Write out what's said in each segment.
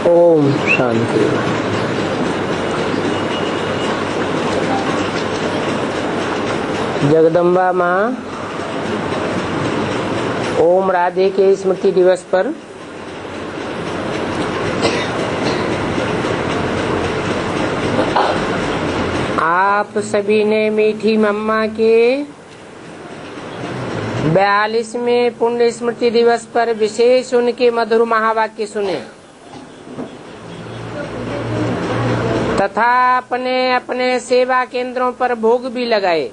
ओम शांति। जगदम्बा माँ ओम राधे के स्मृति दिवस पर आप सभी ने मीठी मम्मा के 42वें पुण्य स्मृति दिवस पर विशेष उनके मधुर महावाक्य सुने तथा अपने अपने सेवा केंद्रों पर भोग भी लगाए।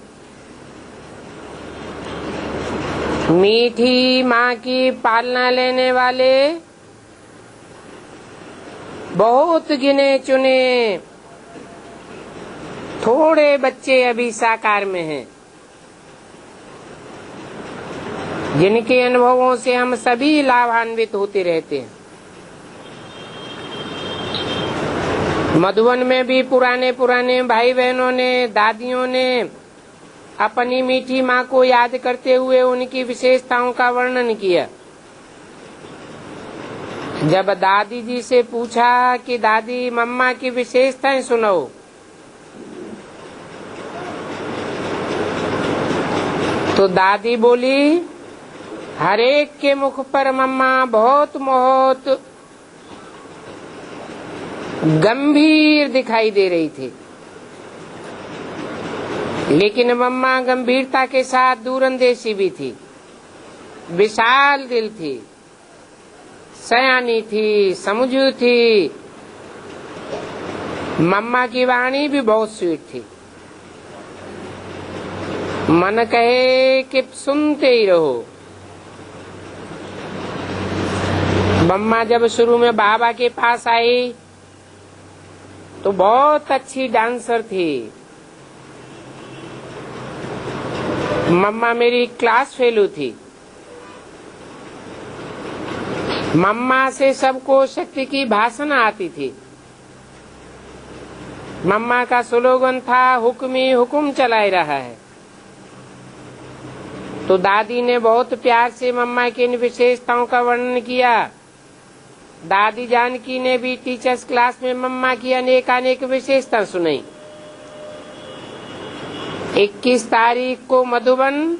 मीठी माँ की पालना लेने वाले बहुत गिने चुने थोड़े बच्चे अभी साकार में हैं, जिनके अनुभवों से हम सभी लाभान्वित होते रहते हैं। मधुबन में भी पुराने भाई बहनों ने, दादियों ने अपनी मीठी माँ को याद करते हुए उनकी विशेषताओं का वर्णन किया। जब दादी जी से पूछा कि दादी मम्मा की विशेषताएं सुनाओ, तो दादी बोली, हर एक के मुख पर मम्मा बहुत गंभीर दिखाई दे रही थी, लेकिन मम्मा गंभीरता के साथ दूरंदेशी भी थी, विशाल दिल थी, सयानी थी, समझू थी। मम्मा की वाणी भी बहुत स्वीट थी, मन कहे कि सुनते ही रहो। मम्मा जब शुरू में बाबा के पास आई तो बहुत अच्छी डांसर थी। मम्मा मेरी क्लास फेलो थी। मम्मा से सबको शक्ति की भाषण आती थी। मम्मा का स्लोगन था, हुक्मी हुकुम चलाए रहा है। तो दादी ने बहुत प्यार से मम्मा की इन विशेषताओं का वर्णन किया। दादी जानकी ने भी टीचर्स क्लास में मम्मा की अनेक विशेषता सुनाई। 21 तारीख को मधुबन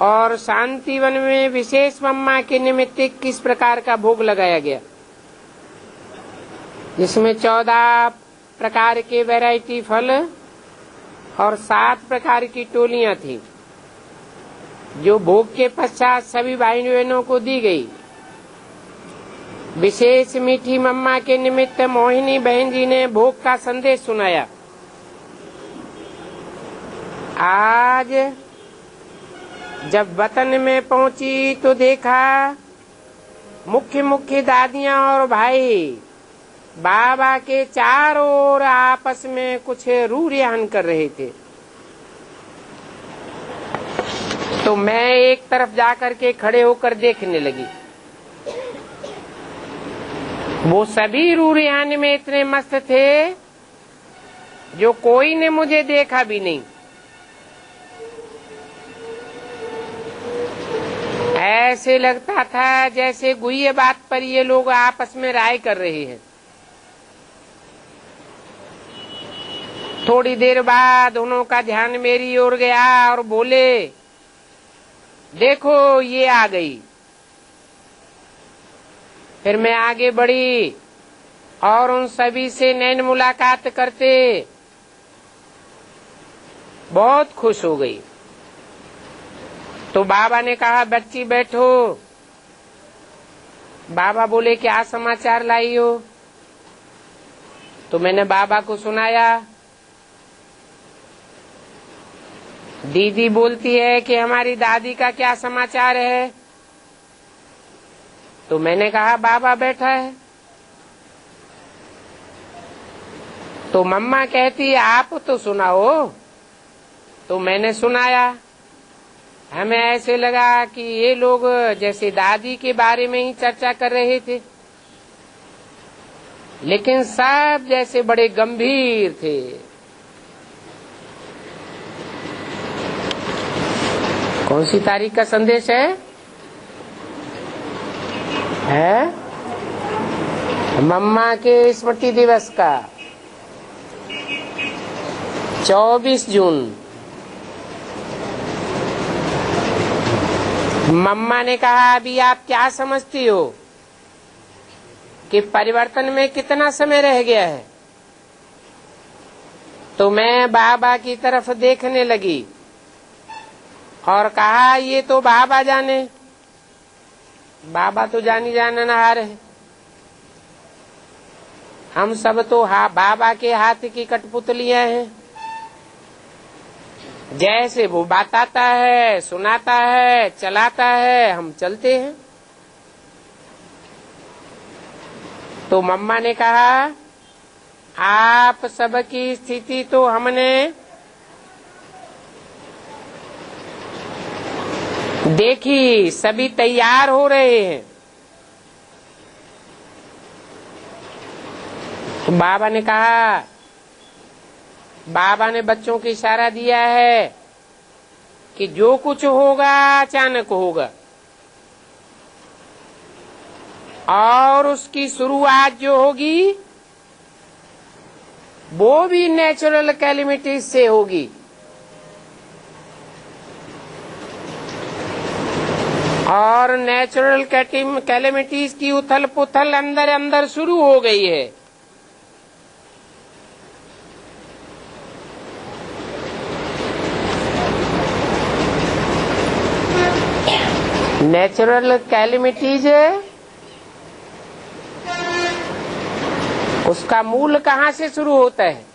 और शांतिवन में विशेष मम्मा के निमित्त 21 प्रकार का भोग लगाया गया, जिसमें 14 प्रकार के वैरायटी फल और 7 प्रकार की टोलियां थी, जो भोग के पश्चात सभी भाई बहनों को दी गई। विशेष मीठी मम्मा के निमित्त मोहिनी बहन जी ने भोग का संदेश सुनाया। आज जब वतन में पहुंची तो देखा मुख्य दादियां और भाई बाबा के चारों ओर आपस में कुछ रूरियान कर रहे थे। तो मैं एक तरफ जाकर के खड़े होकर देखने लगी। वो सभी रूरियान में इतने मस्त थे जो कोई ने मुझे देखा भी नहीं। ऐसे लगता था जैसे गुइये बात पर ये लोग आपस में राय कर रहे हैं। थोड़ी देर बाद उनका ध्यान मेरी ओर गया और बोले, देखो ये आ गई। फिर मैं आगे बढ़ी और उन सभी से नैन मुलाकात करते बहुत खुश हो गई। तो बाबा ने कहा, बच्ची बैठो। बाबा बोले, क्या समाचार लाई हो? तो मैंने बाबा को सुनाया। दीदी बोलती है कि हमारी दादी का क्या समाचार है? तो मैंने कहा, बाबा बैठा है। तो मम्मा कहती है, आप तो सुनाओ। तो मैंने सुनाया। हमें ऐसे लगा कि ये लोग जैसे दादी के बारे में ही चर्चा कर रहे थे, लेकिन सब जैसे बड़े गंभीर थे। कौन सी तारीख का संदेश है? मम्मा के स्मृति दिवस का 24 जून मम्मा ने कहा, अभी आप क्या समझती हो कि परिवर्तन में कितना समय रह गया है? तो मैं बाबा की तरफ देखने लगी और कहा, ये तो बाबा जाने, बाबा तो जानी जाननहार है, हम सब तो बाबा के हाथ की कठपुतलियां हैं। जैसे वो बताता है, सुनाता है, चलाता है, हम चलते हैं। तो मम्मा ने कहा, आप सबकी स्थिति तो हमने देखी, सभी तैयार हो रहे हैं। तो बाबा ने कहा, बाबा ने बच्चों को इशारा दिया है कि जो कुछ होगा अचानक होगा और उसकी शुरुआत जो होगी वो भी नेचुरल कैलेमिटीज से होगी। और नेचुरल कैलेमिटीज की उथल पुथल अंदर अंदर शुरू हो गई है। नेचुरल कैलेमिटीज उसका मूल कहाँ से शुरू होता है?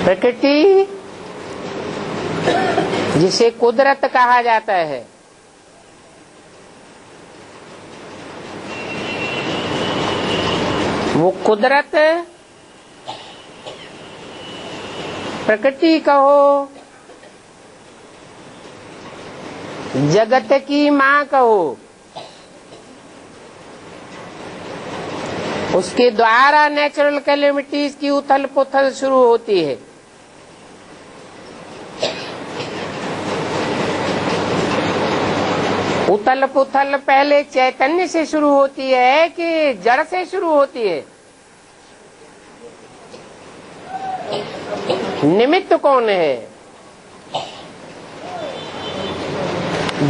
प्रकृति, जिसे कुदरत कहा जाता है, वो कुदरत, प्रकृति कहो, जगत की माँ कहो, उसके द्वारा नेचुरल कैलेमिटीज की उथल पुथल शुरू होती है। उथल पुथल पहले चैतन्य से शुरू होती है कि जड़ से शुरू होती है? निमित्त कौन है?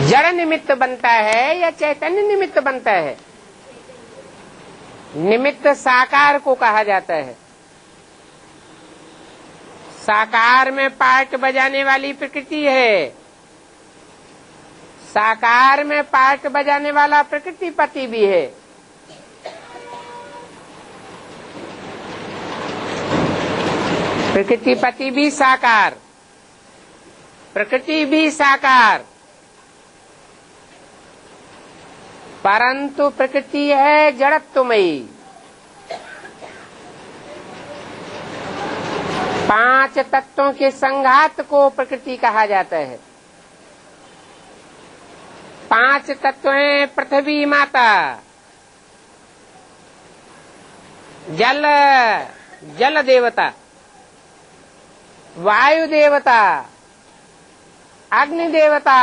जड़ निमित्त बनता है या चैतन्य निमित्त बनता है? निमित्त साकार को कहा जाता है। साकार में पार्ट बजाने वाली प्रकृति है, साकार में पार्ट बजाने वाला प्रकृति पति भी है। प्रकृति पति भी साकार, प्रकृति भी साकार, परंतु प्रकृति है जड़त्वमयी। 5 तत्वों के संघात को प्रकृति कहा जाता है। 5 तत्व हैं: पृथ्वी माता, जल देवता, वायु देवता, अग्नि देवता,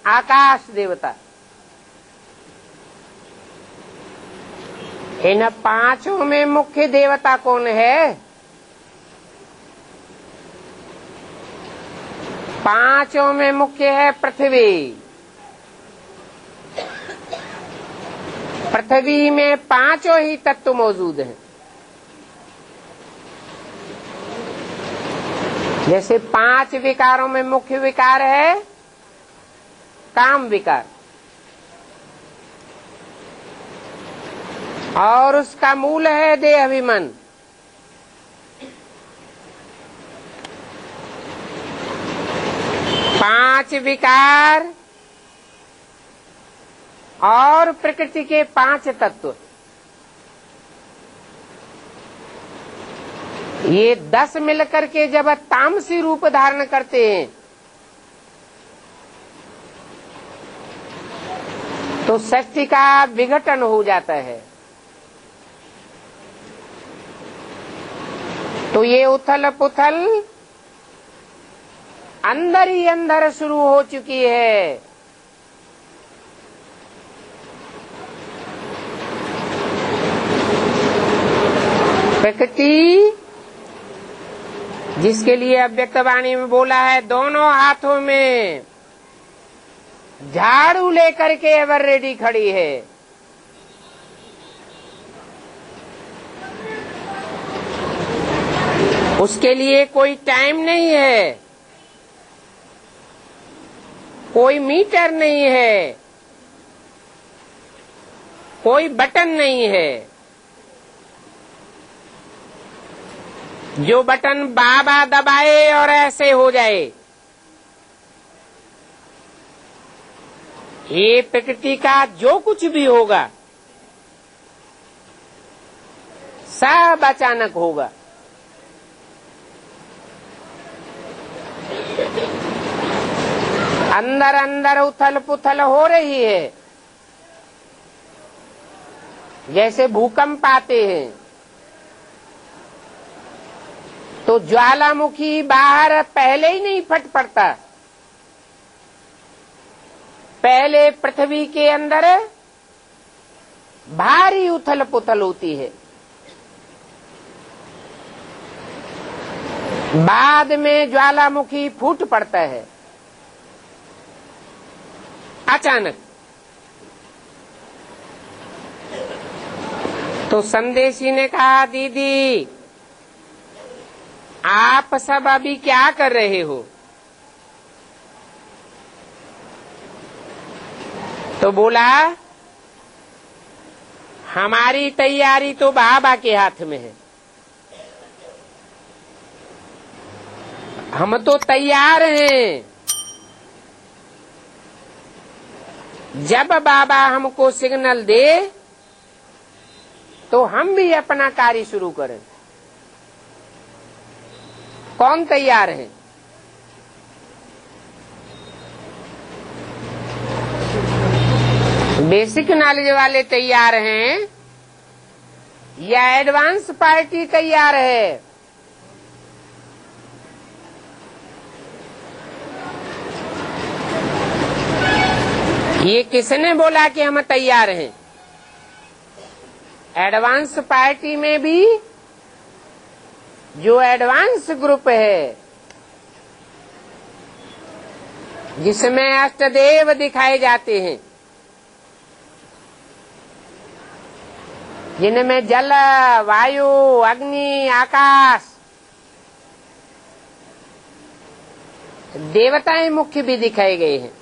आकाश देवता। इन 5 में मुख्य देवता कौन है? 5 में मुख्य है पृथ्वी। पृथ्वी में 5 ही तत्व मौजूद हैं। जैसे 5 विकारों में मुख्य विकार है काम विकार, और उसका मूल है देह अभिमान। पांच विकार और प्रकृति के 5 तत्व, ये 10 मिलकर के जब तामसी रूप धारण करते हैं तो सृष्टि का विघटन हो जाता है। तो ये उथल पुथल अंदर ही अंदर शुरू हो चुकी है। प्रकृति जिसके लिए अव्यक्त वाणी में बोला है, दोनों हाथों में झाड़ू लेकर के एवर रेडी खड़ी है। उसके लिए कोई टाइम नहीं है, कोई मीटर नहीं है, कोई बटन नहीं है। जो बटन बाबा दबाए और ऐसे हो जाए, ये प्रकृति का जो कुछ भी होगा सब अचानक होगा। अंदर अंदर उथल पुथल हो रही है, जैसे भूकंप आते हैं तो ज्वालामुखी बाहर पहले ही नहीं फट पड़ता, पहले पृथ्वी के अंदर भारी उथल पुथल होती है, बाद में ज्वालामुखी फूट पड़ता है अचानक। तो संदेशी ने कहा, दीदी आप सब अभी क्या कर रहे हो? तो बोला, हमारी तैयारी तो बाबा के हाथ में है, हम तो तैयार हैं। जब बाबा हमको सिग्नल दे तो हम भी अपना कार्य शुरू करें। कौन तैयार है? बेसिक नॉलेज वाले तैयार हैं या एडवांस पार्टी तैयार है? ये किसने बोला कि हम तैयार हैं? एडवांस पार्टी में भी जो एडवांस ग्रुप है, जिसमें अष्टदेव दिखाए जाते हैं, जिनमें जल, वायु, अग्नि, आकाश, देवताएं मुख्य भी दिखाए गए हैं,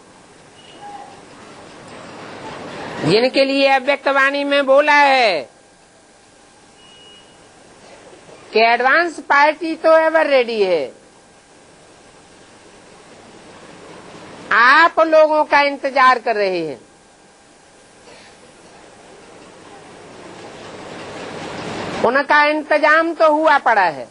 जिनके लिए अव्यक्त वाणी में बोला है कि एडवांस पार्टी तो एवर रेडी है, आप लोगों का इंतजार कर रहे हैं। उनका इंतजाम तो हुआ पड़ा है।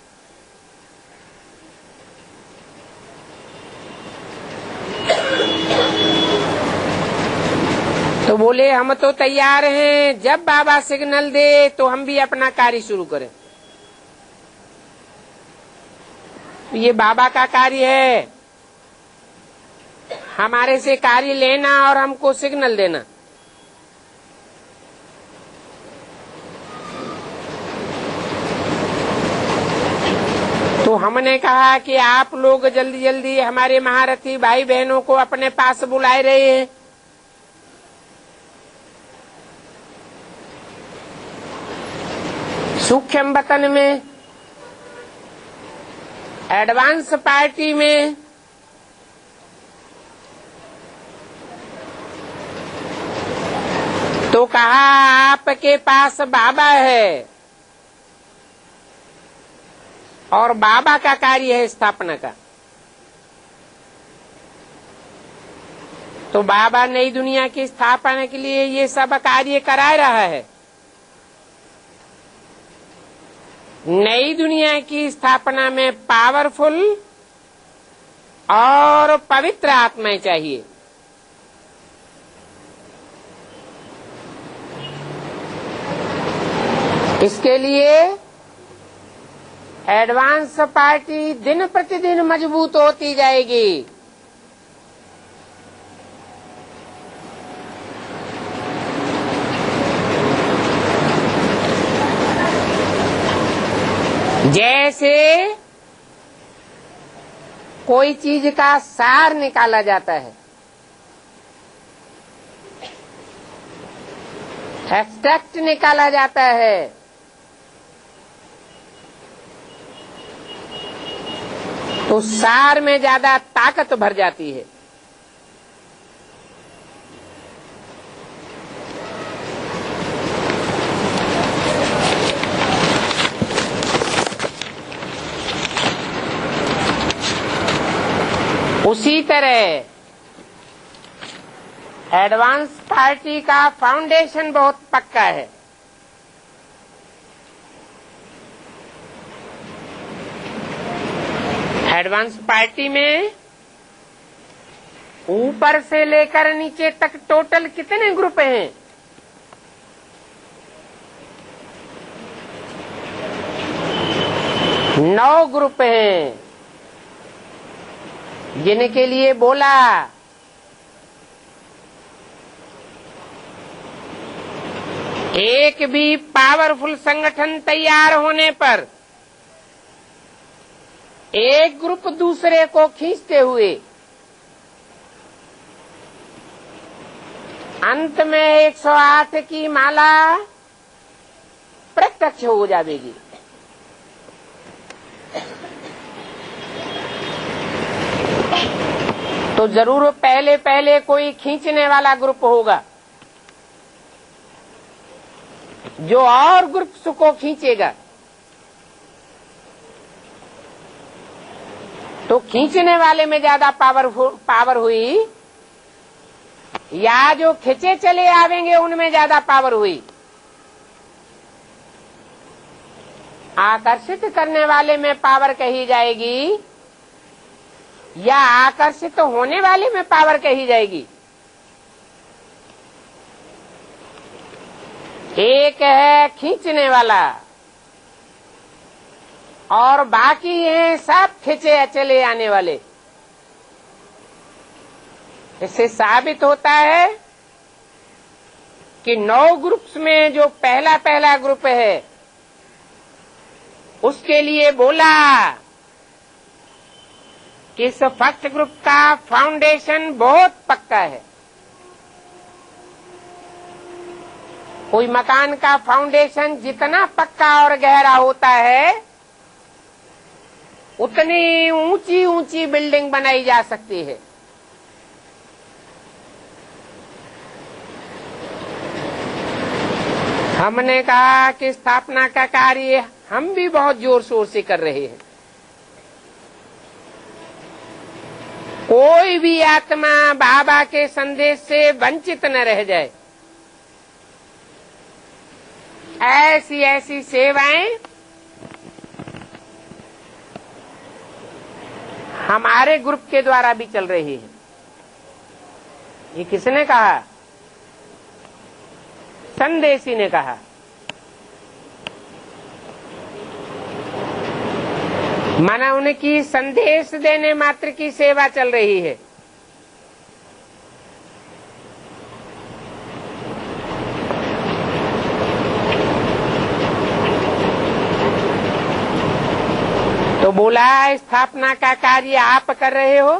तो बोले, हम तो तैयार हैं, जब बाबा सिग्नल दे तो हम भी अपना कार्य शुरू करें। ये बाबा का कार्य है, हमारे से कार्य लेना और हमको सिग्नल देना। तो हमने कहा कि आप लोग जल्दी जल्दी हमारे महारथी भाई बहनों को अपने पास बुलाए रहे हैं। सूक्ष्म वतन में, एडवांस पार्टी में, तो कहा आपके पास बाबा है और बाबा का कार्य है स्थापना का। तो बाबा नई दुनिया की स्थापना के लिए ये सब कार्य करा रहा है। नई दुनिया की स्थापना में पावरफुल और पवित्र आत्माएं चाहिए। इसके लिए एडवांस पार्टी दिन प्रतिदिन मजबूत होती जाएगी। जैसे कोई चीज का सार निकाला जाता है, एक्सट्रैक्ट निकाला जाता है, तो सार में ज्यादा ताकत भर जाती है। उसी तरह एडवांस पार्टी का फाउंडेशन बहुत पक्का है। एडवांस पार्टी में ऊपर से लेकर नीचे तक टोटल कितने ग्रुप हैं? 9 ग्रुप हैं, जिनके लिए बोला एक भी पावरफुल संगठन तैयार होने पर एक ग्रुप दूसरे को खींचते हुए अंत में 108 की माला प्रत्यक्ष हो जाएगी। तो जरूर पहले पहले कोई खींचने वाला ग्रुप होगा जो और ग्रुप्स को खींचेगा। तो खींचने वाले में ज्यादा पावर हुई या जो खींचे चले आवेंगे उनमें ज्यादा पावर हुई? आकर्षित करने वाले में पावर कही जाएगी या आकर्षित होने वाले में पावर कही जाएगी? एक है खींचने वाला और बाकी हैं सब खींचे चले आने वाले। इससे साबित होता है कि 9 ग्रुप्स में जो पहला ग्रुप है उसके लिए बोला कि इस फर्स्ट ग्रुप का फाउंडेशन बहुत पक्का है। कोई मकान का फाउंडेशन जितना पक्का और गहरा होता है उतनी ऊंची ऊंची बिल्डिंग बनाई जा सकती है। हमने कहा कि स्थापना का कार्य हम भी बहुत जोर शोर से कर रहे हैं। कोई भी आत्मा बाबा के संदेश से वंचित न रह जाए, ऐसी ऐसी सेवाएं हमारे ग्रुप के द्वारा भी चल रही है। ये किसने कहा? संदेशी ने कहा। माना उनकी संदेश देने मात्र की सेवा चल रही है। तो बोला स्थापना का कार्य आप कर रहे हो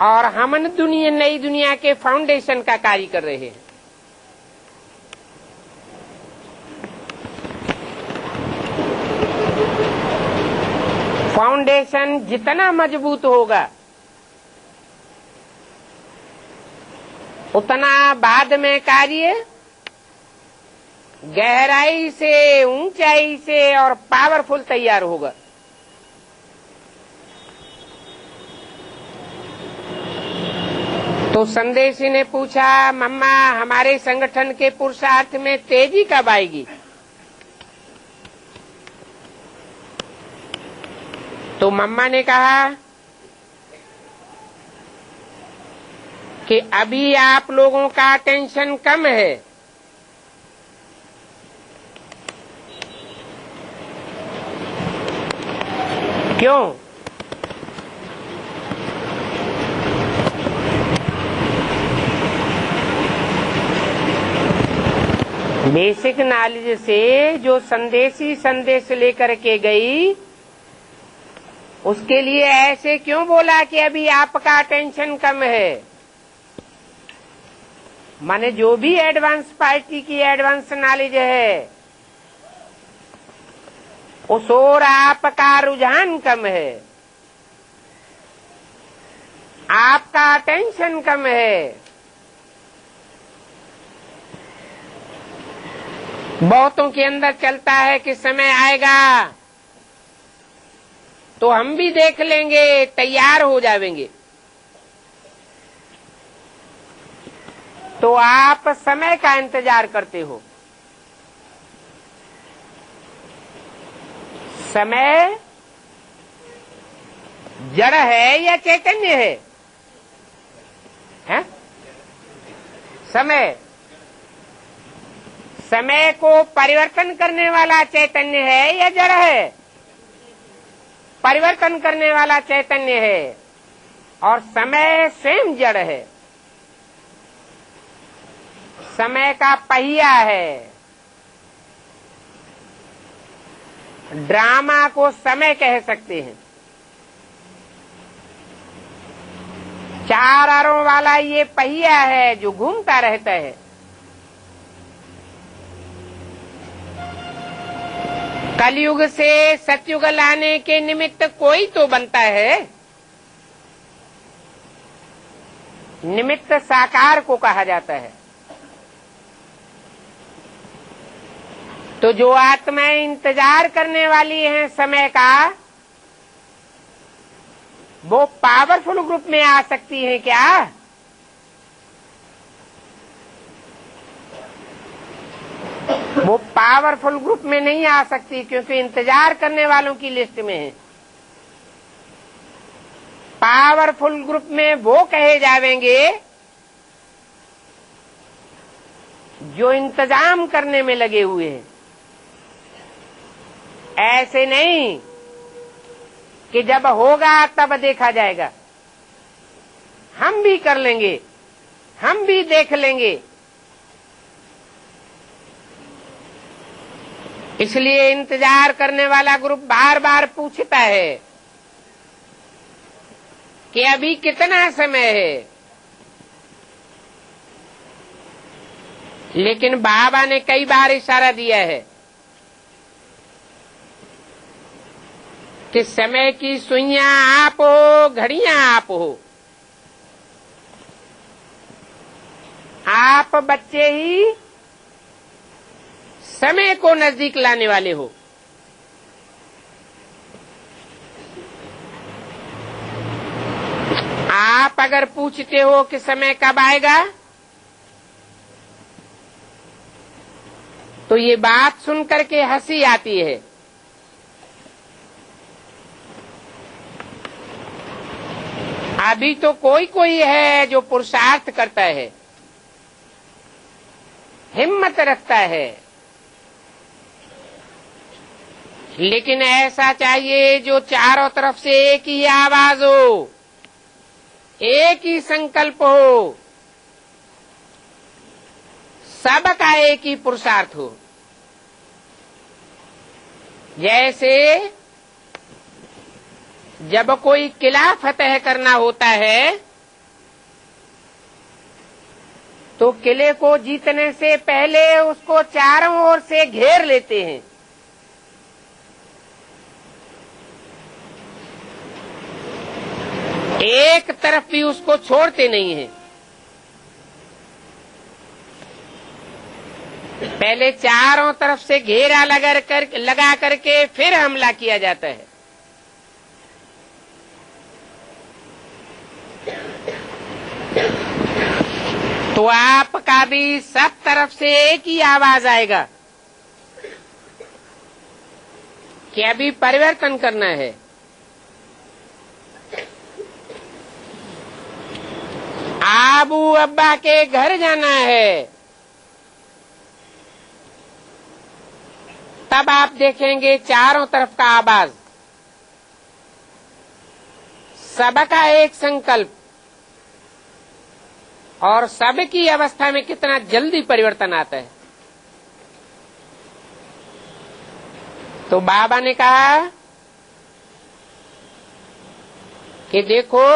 और हम नई दुनिया के फाउंडेशन का कार्य कर रहे हैं। फाउंडेशन जितना मजबूत होगा उतना बाद में कार्य गहराई से, ऊंचाई से और पावरफुल तैयार होगा। तो संदेशी ने पूछा, मम्मा हमारे संगठन के पुरुषार्थ में तेजी कब आएगी? तो मम्मा ने कहा कि अभी आप लोगों का टेंशन कम है, क्यों? बेसिक नॉलेज से जो संदेशी संदेश लेकर के गई, उसके लिए ऐसे क्यों बोला कि अभी आपका अटेंशन कम है? माने जो भी एडवांस पार्टी की एडवांस नॉलेज है, उस ओर आपका रुझान कम है, आपका अटेंशन कम है। बहुतों के अंदर चलता है कि समय आएगा तो हम भी देख लेंगे, तैयार हो जाएंगे। तो आप समय का इंतजार करते हो। समय जड़ है या चैतन्य है? हैं? समय को परिवर्तन करने वाला चैतन्य है या जड़ है? परिवर्तन करने वाला चैतन्य है, और समय स्वयं जड़ है। समय का पहिया है। ड्रामा को समय कह सकते हैं। चार अरों वाला ये पहिया है जो घूमता रहता है। कलयुग से सतयुग लाने के निमित्त कोई तो बनता है। निमित्त साकार को कहा जाता है। तो जो आत्माएं इंतजार करने वाली हैं समय का, वो पावरफुल ग्रुप में आ सकती हैं क्या? वो पावरफुल ग्रुप में नहीं आ सकती, क्योंकि इंतजार करने वालों की लिस्ट में है। पावरफुल ग्रुप में वो कहे जावेंगे जो इंतजाम करने में लगे हुए हैं। ऐसे नहीं कि जब होगा तब देखा जाएगा, हम भी कर लेंगे, हम भी देख लेंगे। इसलिए इंतजार करने वाला ग्रुप बार बार पूछता है कि अभी कितना समय है। लेकिन बाबा ने कई बार इशारा दिया है कि समय की सुइयां आप हो, घड़ियां आप हो। आप बच्चे ही समय को नजदीक लाने वाले हो। आप अगर पूछते हो कि समय कब आएगा, तो ये बात सुनकर के हंसी आती है। अभी तो कोई कोई है जो पुरुषार्थ करता है, हिम्मत रखता है, लेकिन ऐसा चाहिए जो चारों तरफ से एक ही आवाज हो, एक ही संकल्प हो, सबका एक ही पुरुषार्थ हो। जैसे जब कोई किला फतेह करना होता है, तो किले को जीतने से पहले उसको चारों ओर से घेर लेते हैं। एक तरफ भी उसको छोड़ते नहीं हैं। पहले चारों तरफ से घेरा लगा करके फिर हमला किया जाता है। तो आपका भी सब तरफ से एक ही आवाज आएगा कि अभी परिवर्तन करना है। आबू अब्बा के घर जाना है। तब आप देखेंगे चारों तरफ का आवाज सबका एक संकल्प और सबकी अवस्था में कितना जल्दी परिवर्तन आता है। तो बाबा ने कहा कि देखो,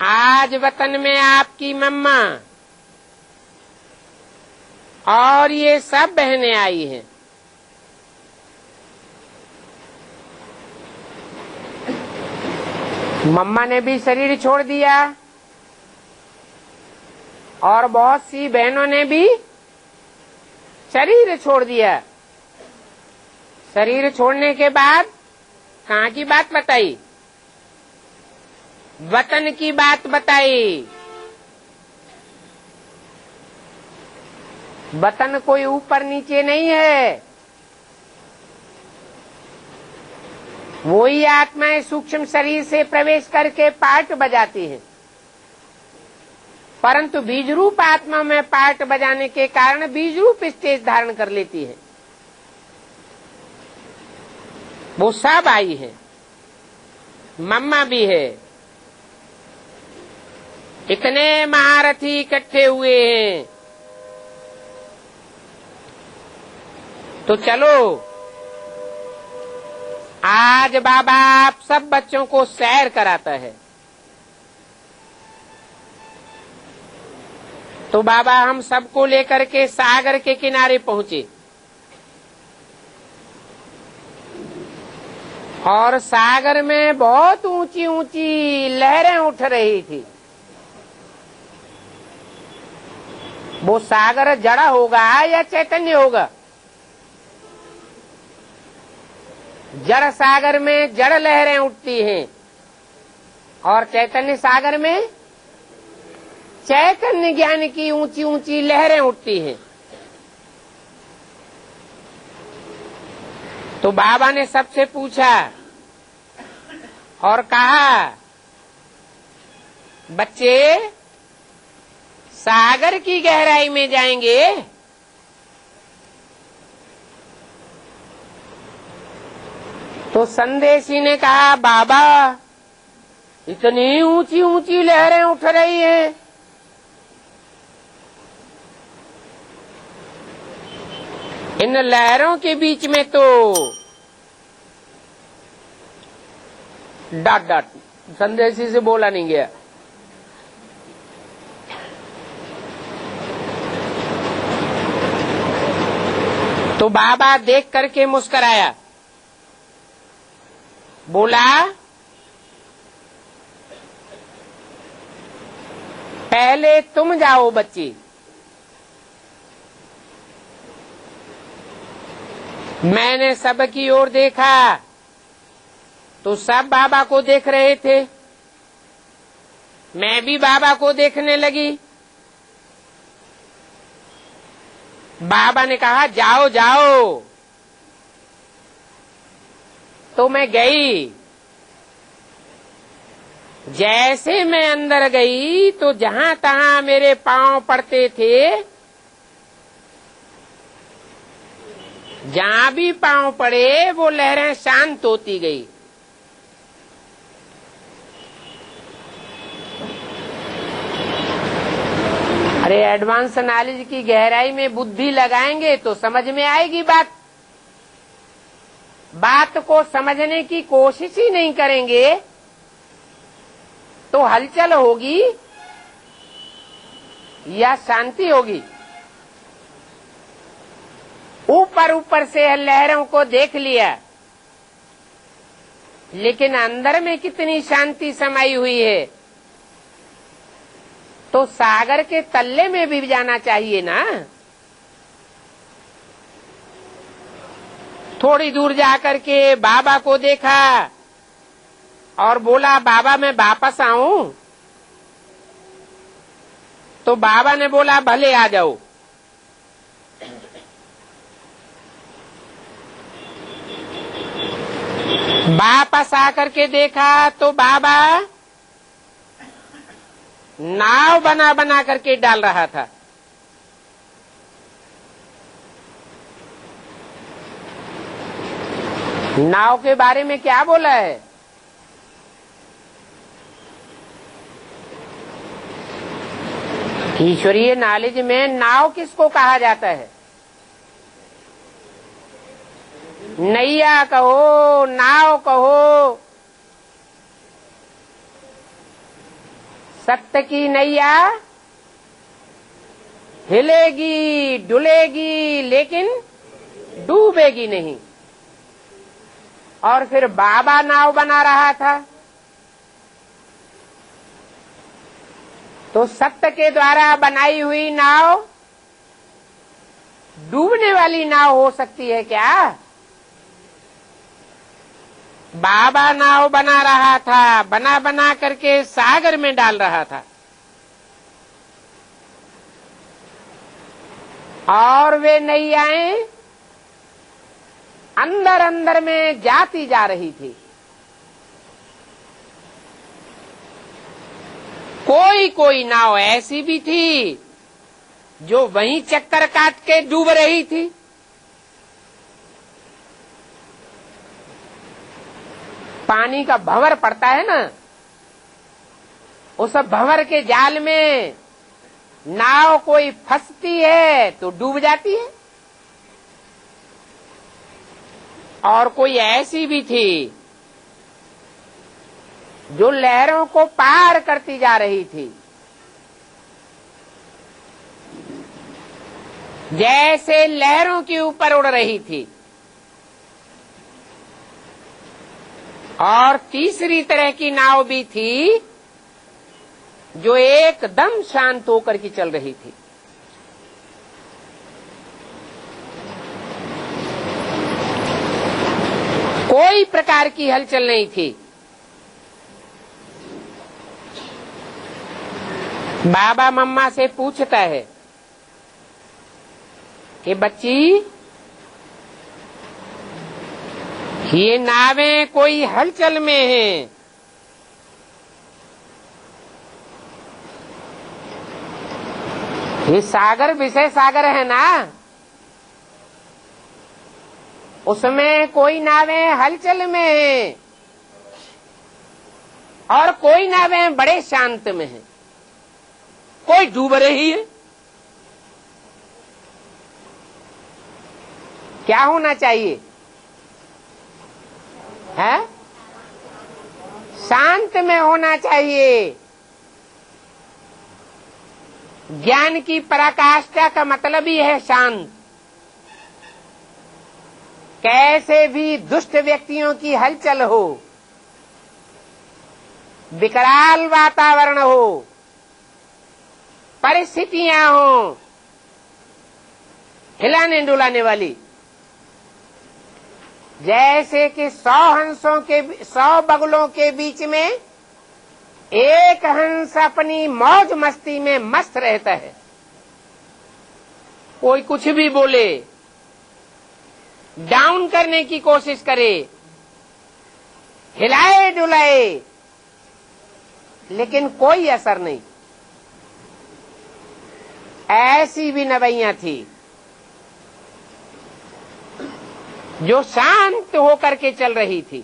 आज वतन में आपकी मम्मा और ये सब बहनें आई हैं। मम्मा ने भी शरीर छोड़ दिया और बहुत सी बहनों ने भी शरीर छोड़ दिया। शरीर छोड़ने के बाद कहाँ की बात बताई? वतन की बात बताई। वतन कोई ऊपर नीचे नहीं है, वही आत्माएं सूक्ष्म शरीर से प्रवेश करके पार्ट बजाती हैं, परंतु बीज रूप आत्मा में पार्ट बजाने के कारण बीज रूप स्टेज धारण कर लेती है। वो सब आई है, मम्मा भी है। इतने महारथी इकट्ठे हुए हैं, तो चलो आज बाबा आप सब बच्चों को सैर कराता है। तो बाबा हम सबको लेकर के सागर के किनारे पहुंचे और सागर में बहुत ऊंची ऊंची लहरें उठ रही थी। वो सागर जड़ा होगा या चैतन्य होगा? जड़ सागर में जड़ लहरें उठती हैं और चैतन्य सागर में चैतन्य ज्ञान की ऊंची ऊंची लहरें उठती हैं। तो बाबा ने सबसे पूछा और कहा, बच्चे सागर की गहराई में जाएंगे? तो संदेशी ने कहा, बाबा इतनी ऊंची ऊंची लहरें उठ रही हैं, इन लहरों के बीच में तो डॉट डॉट संदेशी से बोला नहीं गया। तो बाबा देख करके मुस्कराया, बोला, पहले तुम जाओ बच्ची, मैंने सबकी ओर देखा तो सब बाबा को देख रहे थे, मैं भी बाबा को देखने लगी। बाबा ने कहा, जाओ जाओ। तो मैं गई। जैसे मैं अंदर गई तो जहां तहां मेरे पांव पड़ते थे, जहां भी पांव पड़े वो लहरें शांत होती गई। अरे एडवांस नॉलेज की गहराई में बुद्धि लगाएंगे तो समझ में आएगी बात। बात को समझने की कोशिश ही नहीं करेंगे तो हलचल होगी या शांति होगी? ऊपर ऊपर से लहरों को देख लिया, लेकिन अंदर में कितनी शांति समाई हुई है। तो सागर के तल्ले में भी जाना चाहिए ना। थोड़ी दूर जाकर के बाबा को देखा और बोला, बाबा मैं वापस आऊं? तो बाबा ने बोला, भले आ जाओ। वापस आकर के देखा तो बाबा नाव बना बना करके डाल रहा था। नाव के बारे में क्या बोला है? ईश्वरीय नॉलेज में नाव किसको कहा जाता है? नैया कहो, नाव कहो, सत्य की नैया हिलेगी डुलेगी लेकिन डूबेगी नहीं। और फिर बाबा नाव बना रहा था, तो सत्य के द्वारा बनाई हुई नाव डूबने वाली नाव हो सकती है क्या? बाबा नाव बना रहा था, बना बना करके सागर में डाल रहा था, और वे नैयाएं अंदर अंदर में जाती जा रही थी। कोई कोई नाव ऐसी भी थी जो वहीं चक्कर काट के डूब रही थी। पानी का भंवर पड़ता है ना, उस भंवर के जाल में नाव कोई फंसती है तो डूब जाती है, और कोई ऐसी भी थी जो लहरों को पार करती जा रही थी। जैसे लहरों के ऊपर उड़ रही थी। और तीसरी तरह की नाव भी थी जो एकदम शांत होकर के चल रही थी। कोई प्रकार की हलचल नहीं थी। बाबा मम्मा से पूछता है कि बच्ची, ये नावें कोई हलचल में हैं, ये सागर विषय सागर है ना, उसमें कोई नावें हलचल में हैं और कोई नावें बड़े शांत में हैं, कोई डूब रही है। क्या होना चाहिए है? शांत में होना चाहिए। ज्ञान की पराकाष्ठा का मतलब ही है शांत। कैसे भी दुष्ट व्यक्तियों की हलचल हो, विकराल वातावरण हो, परिस्थितियां हो हिलाने डुलाने वाली, जैसे कि 100 बगुलों के बीच में एक हंस अपनी मौज मस्ती में मस्त रहता है। कोई कुछ भी बोले, डाउन करने की कोशिश करे, हिलाए डुलाए, लेकिन कोई असर नहीं। ऐसी भी नवैया थी जो शांत होकर के चल रही थी।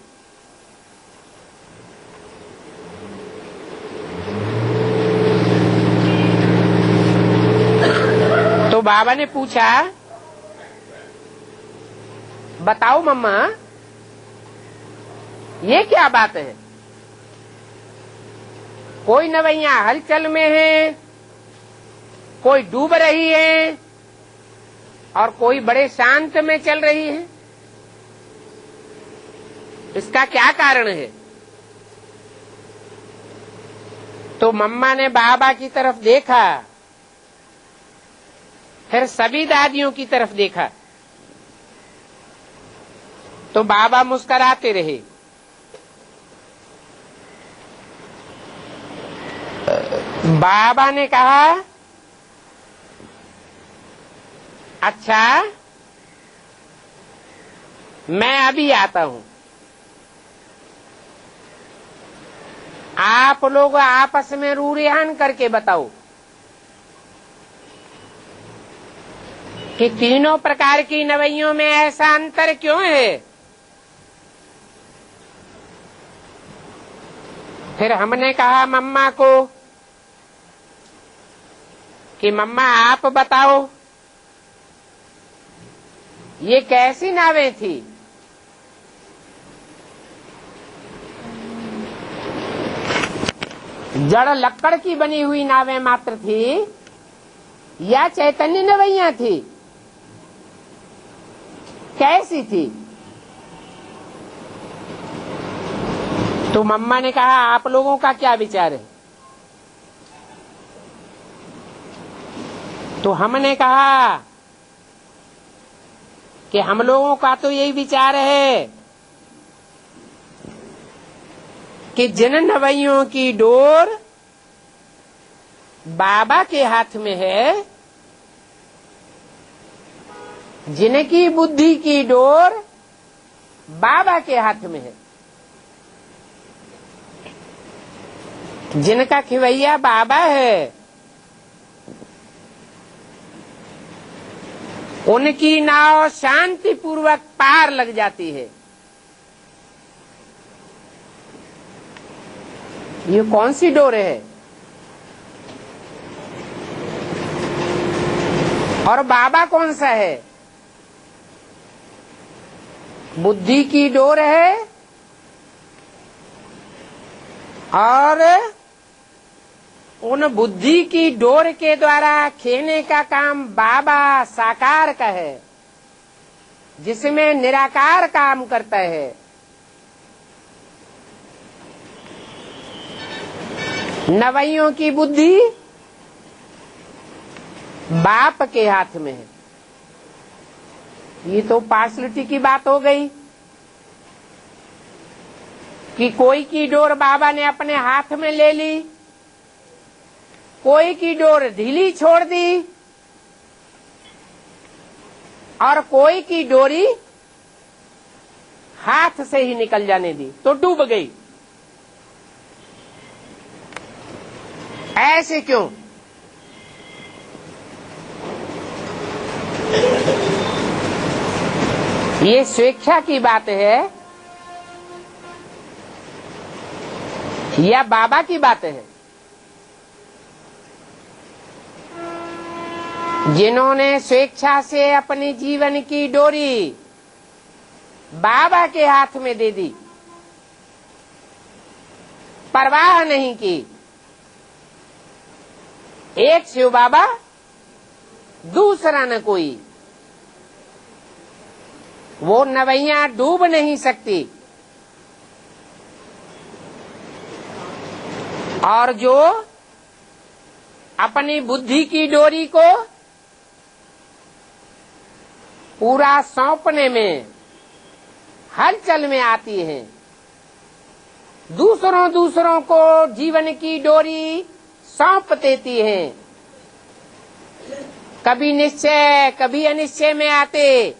तो बाबा ने पूछा, बताओ मम्मा, ये क्या बात है? कोई नवैया हलचल में है, कोई डूब रही है और कोई बड़े शांत में चल रही है। इसका क्या कारण है? तो मम्मा ने बाबा की तरफ देखा, फिर सभी दादियों की तरफ देखा, तो बाबा मुस्कुराते रहे। बाबा ने कहा, अच्छा, मैं अभी आता हूं। आप लोग आपस में रूरियान करके बताओ कि तीनों प्रकार की नवैयों में ऐसा अंतर क्यों है? फिर हमने कहा मम्मा को कि मम्मा आप बताओ ये कैसी नावें थी? जड़ लक्कड़ की बनी हुई नावें मात्र थी या चैतन्य नवैया थी? कैसी थी? तो मम्मा ने कहा आप लोगों का क्या विचार है? तो हमने कहा कि हम लोगों का तो यही विचार है कि जिन नवैयों की डोर बाबा के हाथ में है, जिनकी बुद्धि की डोर बाबा के हाथ में है, जिनका खिवैया बाबा है, उनकी नाव शांति पूर्वक पार लग जाती है। ये कौन सी डोर है? और बाबा कौन सा है? बुद्धि की डोर है और उन बुद्धि की डोर के द्वारा खेने का काम बाबा साकार का है, जिसमें निराकार काम करता है। नवैयों की बुद्धि बाप के हाथ में है। ये तो पार्शलिटी की बात हो गई कि कोई की डोर बाबा ने अपने हाथ में ले ली, कोई की डोर ढीली छोड़ दी और कोई की डोरी हाथ से ही निकल जाने दी तो डूब गई। ऐसे क्यों? ये स्वेच्छा की बात है या बाबा की बात है? जिन्होंने स्वेच्छा से अपनी जीवन की डोरी बाबा के हाथ में दे दी, परवाह नहीं की, एक शिव बाबा दूसरा न कोई, वो नवैया डूब नहीं सकती। और जो अपनी बुद्धि की डोरी को पूरा सौंपने में हलचल में आती है, दूसरों को जीवन की डोरी सौंप देती है, कभी निश्चय कभी अनिश्चय में आते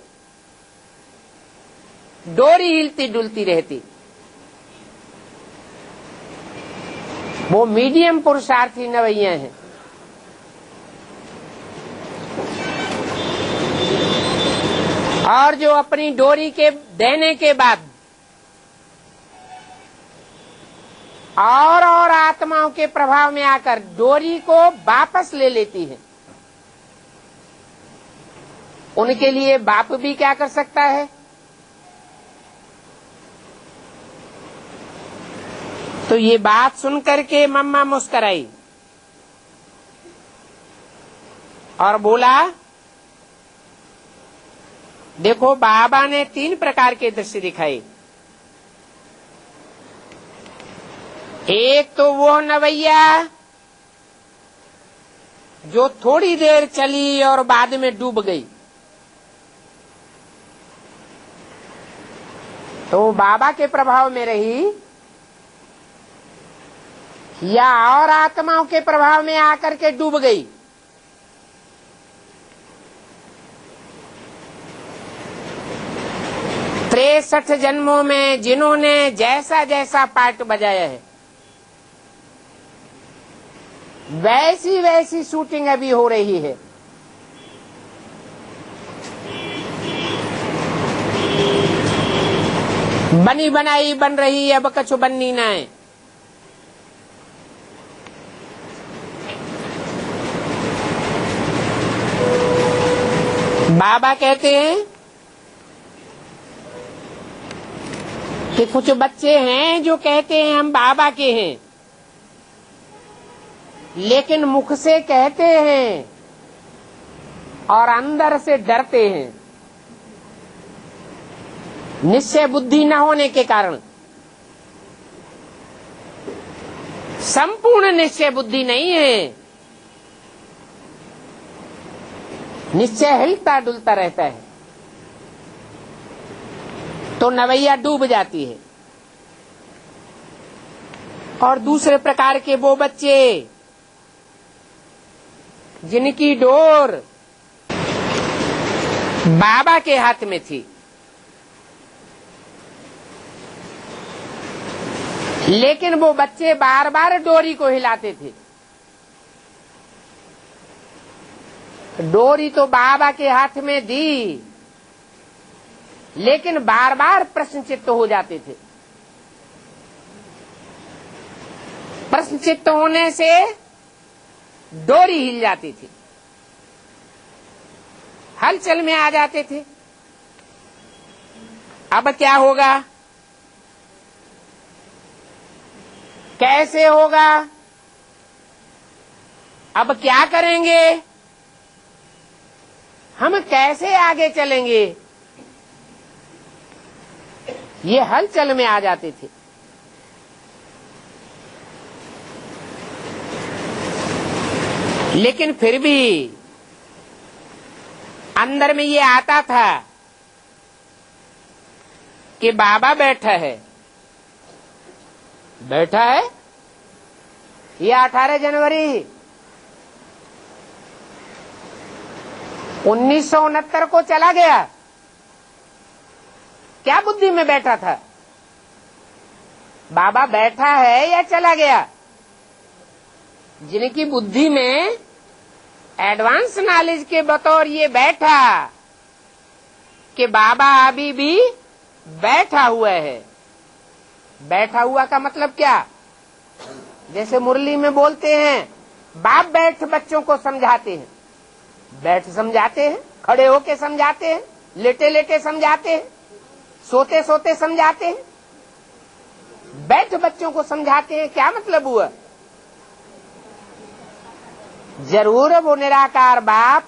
डोरी हिलती डुलती रहती, वो मीडियम पुरुषार्थी नवैया हैं। और जो अपनी डोरी के देने के बाद और आत्माओं के प्रभाव में आकर डोरी को वापस ले लेती है, उनके लिए बाप भी क्या कर सकता है? तो ये बात सुनकर के मम्मा मुस्कराई और बोला, देखो बाबा ने 3 प्रकार के दृश्य दिखाए। एक तो वो नवैया जो थोड़ी देर चली और बाद में डूब गई, तो बाबा के प्रभाव में रही या और आत्माओं के प्रभाव में आकर के डूब गई। तिरसठ जन्मों में जिन्होंने जैसा जैसा पार्ट बजाया है, वैसी वैसी शूटिंग अभी हो रही है। बनी बनाई बन रही, अब कछु बननी ना है। बाबा कहते हैं कि कुछ बच्चे हैं जो कहते हैं हम बाबा के हैं, लेकिन मुख से कहते हैं और अंदर से डरते हैं, निश्चय बुद्धि न होने के कारण। संपूर्ण निश्चय बुद्धि नहीं है, निश्चय हिलता डुलता रहता है, तो नवैया डूब जाती है। और दूसरे प्रकार के वो बच्चे जिनकी डोर बाबा के हाथ में थी, लेकिन वो बच्चे बार बार डोरी को हिलाते थे। डोरी तो बाबा के हाथ में दी, लेकिन बार बार प्रश्नचित्त हो जाते थे। प्रश्नचित्त होने से डोरी हिल जाती थी, हलचल में आ जाते थे। अब क्या होगा, कैसे होगा, अब क्या करेंगे, हम कैसे आगे चलेंगे, ये हलचल में आ जाते थे। लेकिन फिर भी अंदर में ये आता था कि बाबा बैठा है। ये 18 जनवरी 1969 को चला गया, क्या बुद्धि में बैठा था? बाबा बैठा है या चला गया? जिनकी बुद्धि में एडवांस नॉलेज के बतौर ये बैठा कि बाबा अभी भी बैठा हुआ है। बैठा हुआ का मतलब क्या? जैसे मुरली में बोलते हैं, बाप बैठ बच्चों को समझाते हैं। बैठ समझाते हैं, खड़े होके समझाते हैं, लेटे लेटे समझाते हैं, सोते सोते समझाते हैं। बैठ बच्चों को समझाते हैं, क्या मतलब हुआ? जरूर वो निराकार बाप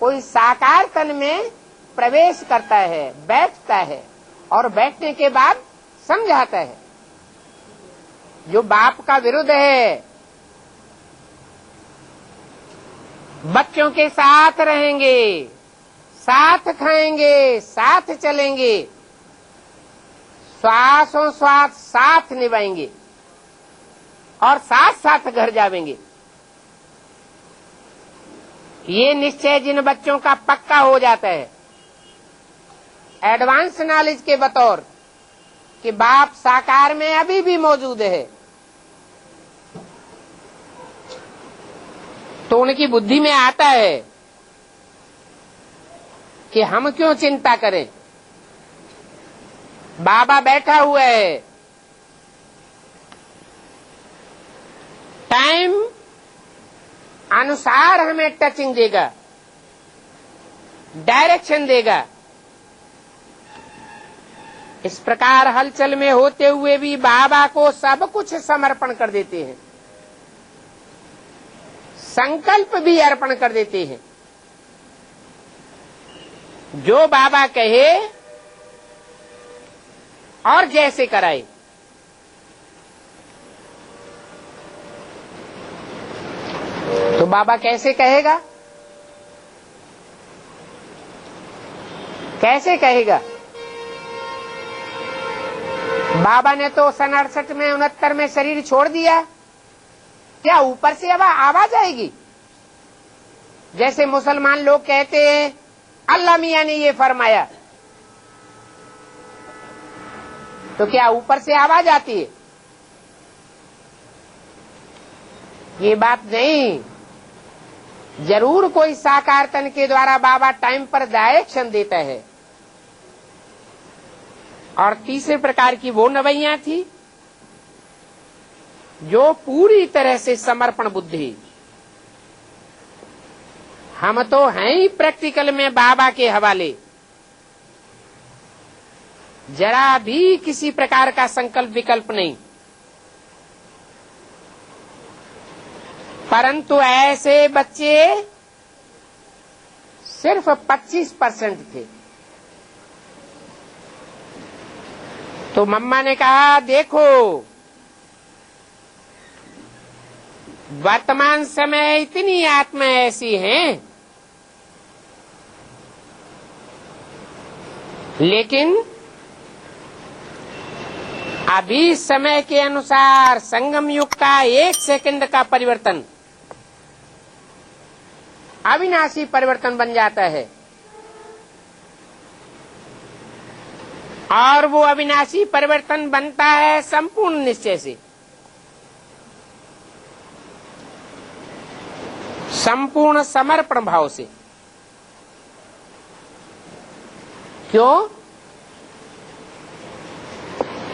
कोई साकार तन में प्रवेश करता है, बैठता है और बैठने के बाद समझाता है। जो बाप का विरुद्ध है, बच्चों के साथ रहेंगे, साथ खाएंगे, साथ चलेंगे, श्वासों श्वास साथ निभाएंगे और साथ साथ घर जाएंगे। ये निश्चय जिन बच्चों का पक्का हो जाता है एडवांस नॉलेज के बतौर कि बाप साकार में अभी भी मौजूद है, तो उनकी बुद्धि में आता है कि हम क्यों चिंता करें, बाबा बैठा हुआ है। टाइम अनुसार हमें टचिंग देगा, डायरेक्शन देगा। इस प्रकार हलचल में होते हुए भी बाबा को सब कुछ समर्पण कर देते हैं, संकल्प भी अर्पण कर देते हैं। जो बाबा कहे और जैसे कराए। तो बाबा कैसे कहेगा? कैसे कहेगा? बाबा ने तो सन 68 में 69 में शरीर छोड़ दिया, क्या ऊपर से अब आवाज आएगी? जैसे मुसलमान लोग कहते हैं अल्लाह मियां ने ये फरमाया, तो क्या ऊपर से आवाज आती है? ये बात नहीं। जरूर कोई साकार तन के द्वारा बाबा टाइम पर डायरेक्शन देता है। और तीसरे प्रकार की वो नवैया थी जो पूरी तरह से समर्पण बुद्धि, हम तो हैं ही प्रैक्टिकल में बाबा के हवाले। जरा भी किसी प्रकार का संकल्प विकल्प नहीं। परंतु ऐसे बच्चे सिर्फ 25% थे। तो मम्मा ने कहा, देखो वर्तमान समय इतनी आत्मा ऐसी हैं, लेकिन अभी समय के अनुसार संगम युग का 1 सेकंड का परिवर्तन अविनाशी परिवर्तन बन जाता है, और वो अविनाशी परिवर्तन बनता है संपूर्ण निश्चय से, संपूर्ण समर्पण भाव से। क्यों?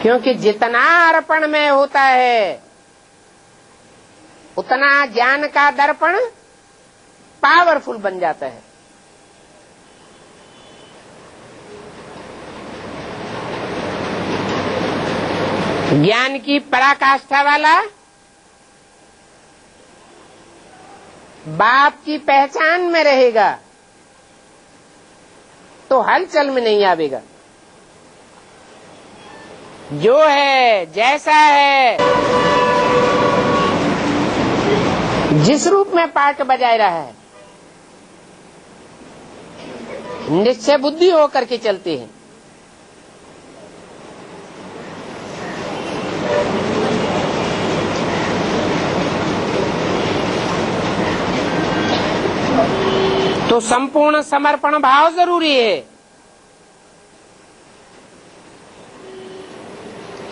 क्योंकि जितना अर्पण में होता है उतना ज्ञान का दर्पण पावरफुल बन जाता है। ज्ञान की पराकाष्ठा वाला बाप की पहचान में रहेगा तो हलचल में नहीं आवेगा। जो है, जैसा है, जिस रूप में पाठ बजाय रहा है, निश्चय बुद्धि होकर के चलते हैं। तो संपूर्ण समर्पण भाव जरूरी है।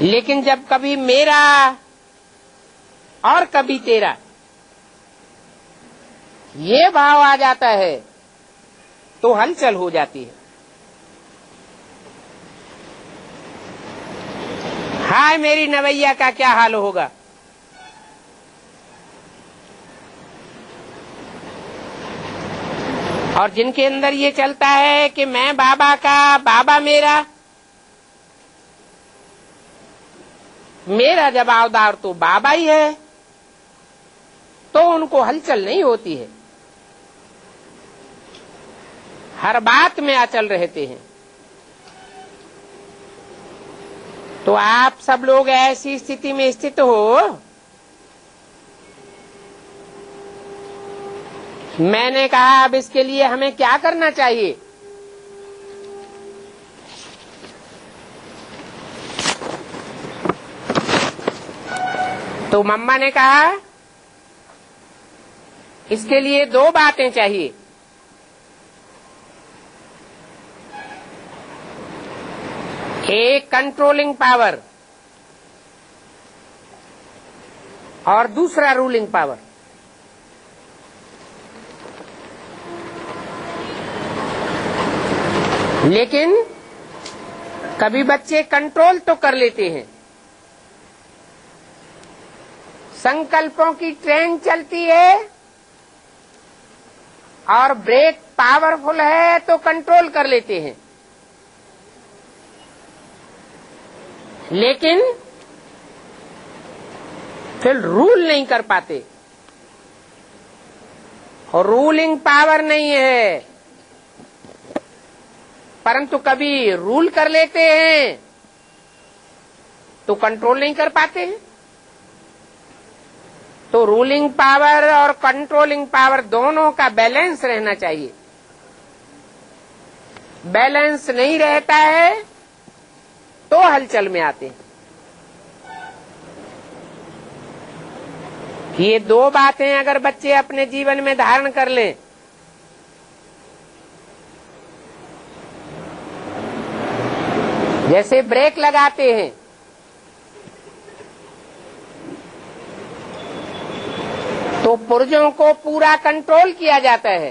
लेकिन जब कभी मेरा और कभी तेरा ये भाव आ जाता है तो हलचल हो जाती है। हाय मेरी नवैया का क्या हाल होगा। और जिनके अंदर ये चलता है कि मैं बाबा का, बाबा मेरा, मेरा जवाबदार तो बाबा ही है, तो उनको हलचल नहीं होती है, हर बात में अचल रहते हैं। तो आप सब लोग ऐसी स्थिति में स्थित हो। मैंने कहा अब इसके लिए हमें क्या करना चाहिए। तो मम्मा ने कहा इसके लिए 2 बातें चाहिए। एक कंट्रोलिंग पावर और दूसरा रूलिंग पावर। लेकिन कभी बच्चे कंट्रोल तो कर लेते हैं। संकल्पों की ट्रेन चलती है और ब्रेक पावरफुल है तो कंट्रोल कर लेते हैं, लेकिन फिर रूल नहीं कर पाते। और रूलिंग पावर नहीं है, परंतु कभी रूल कर लेते हैं तो कंट्रोल नहीं कर पाते हैं। तो रूलिंग पावर और कंट्रोलिंग पावर दोनों का बैलेंस रहना चाहिए। बैलेंस नहीं रहता है तो हलचल में आते हैं। ये 2 बातें अगर बच्चे अपने जीवन में धारण कर लें जैसे ब्रेक लगाते हैं तो पुर्जों को पूरा कंट्रोल किया जाता है।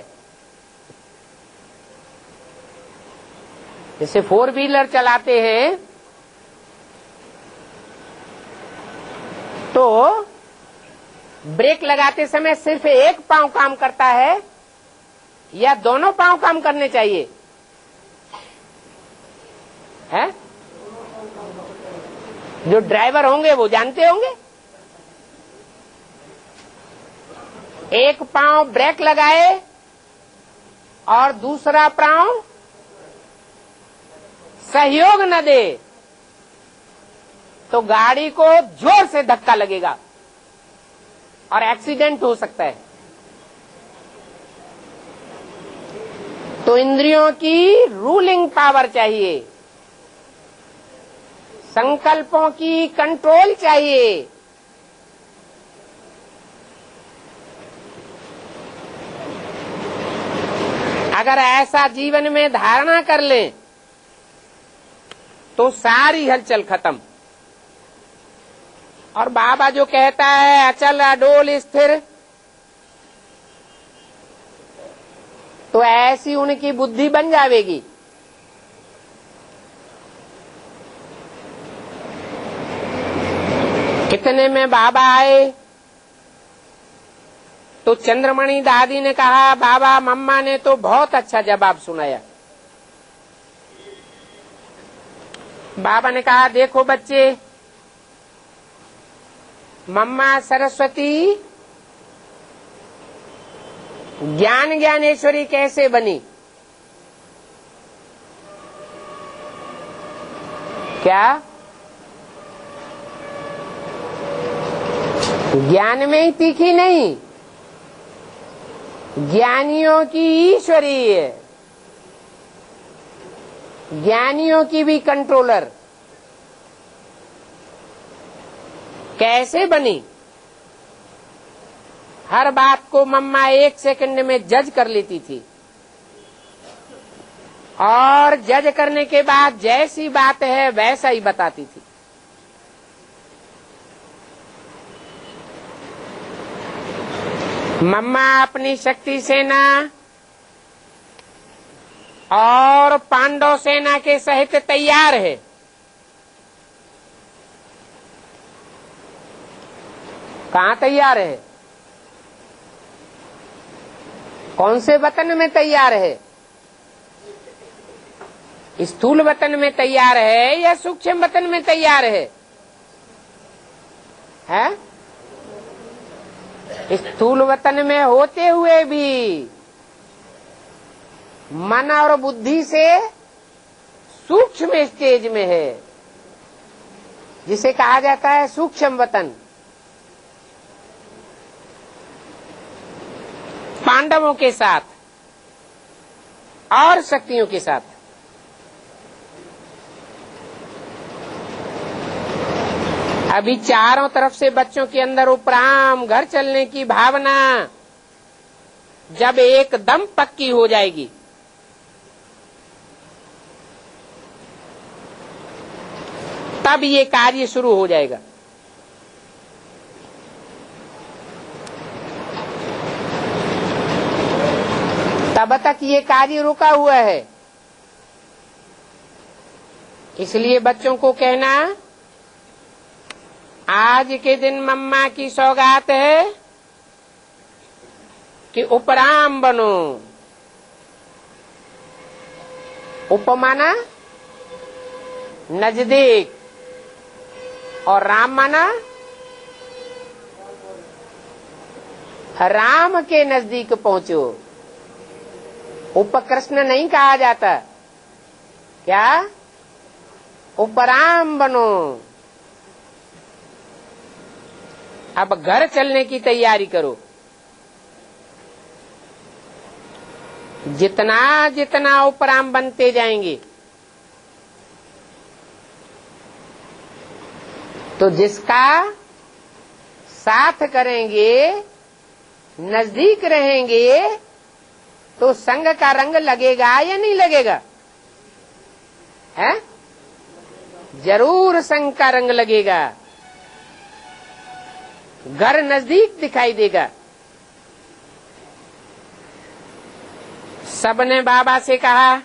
जैसे 4 व्हीलर चलाते हैं तो ब्रेक लगाते समय सिर्फ एक पांव काम करता है या दोनों पांव काम करने चाहिए? है? जो ड्राइवर होंगे वो जानते होंगे। एक पांव ब्रेक लगाए और दूसरा पांव सहयोग न दे तो गाड़ी को जोर से धक्का लगेगा और एक्सीडेंट हो सकता है। तो इंद्रियों की रूलिंग पावर चाहिए, संकल्पों की कंट्रोल चाहिए। अगर ऐसा जीवन में धारणा कर लें तो सारी हलचल खत्म। और बाबा जो कहता है अचल अडोल स्थिर, तो ऐसी उनकी बुद्धि बन जाएगी। कितने में बाबा आए तो चंद्रमणि दादी ने कहा, बाबा मम्मा ने तो बहुत अच्छा जवाब सुनाया। बाबा ने कहा, देखो बच्चे, मम्मा सरस्वती ज्ञान ज्ञानेश्वरी कैसे बनी? क्या ज्ञान में ही तीखी नहीं, ज्ञानियों की ईश्वरी है, ज्ञानियों की भी कंट्रोलर। कैसे बनी? हर बात को मम्मा 1 सेकंड में जज कर लेती थी और जज करने के बाद जैसी बात है वैसा ही बताती थी। मम्मा अपनी शक्ति सेना और पांडव सेना के सहित तैयार है। कहाँ तैयार है? कौन से वतन में तैयार है? स्थूल वतन में तैयार है या सूक्ष्म वतन में तैयार है? हैं? स्थूल वतन में होते हुए भी मन और बुद्धि से सूक्ष्म स्टेज में है, जिसे कहा जाता है सूक्ष्म वतन। पांडवों के साथ और शक्तियों के साथ। अभी चारों तरफ से बच्चों के अंदर उपराम घर चलने की भावना जब एकदम पक्की हो जाएगी, तब ये कार्य शुरू हो जाएगा। तब तक ये कार्य रुका हुआ है। इसलिए बच्चों को कहना, आज के दिन मम्मा की सौगात है कि उपराम बनो। उपमाना नजदीक और राम माना राम के नजदीक पहुंचो। उपकृष्ण नहीं कहा जाता, क्या? उपराम बनो। अब घर चलने की तैयारी करो। जितना जितना उपराम बनते जाएंगे तो जिसका साथ करेंगे, नजदीक रहेंगे, तो संग का रंग लगेगा या नहीं लगेगा? है? जरूर संग का रंग लगेगा। घर नजदीक दिखाई देगा। सबने बाबा से कहा,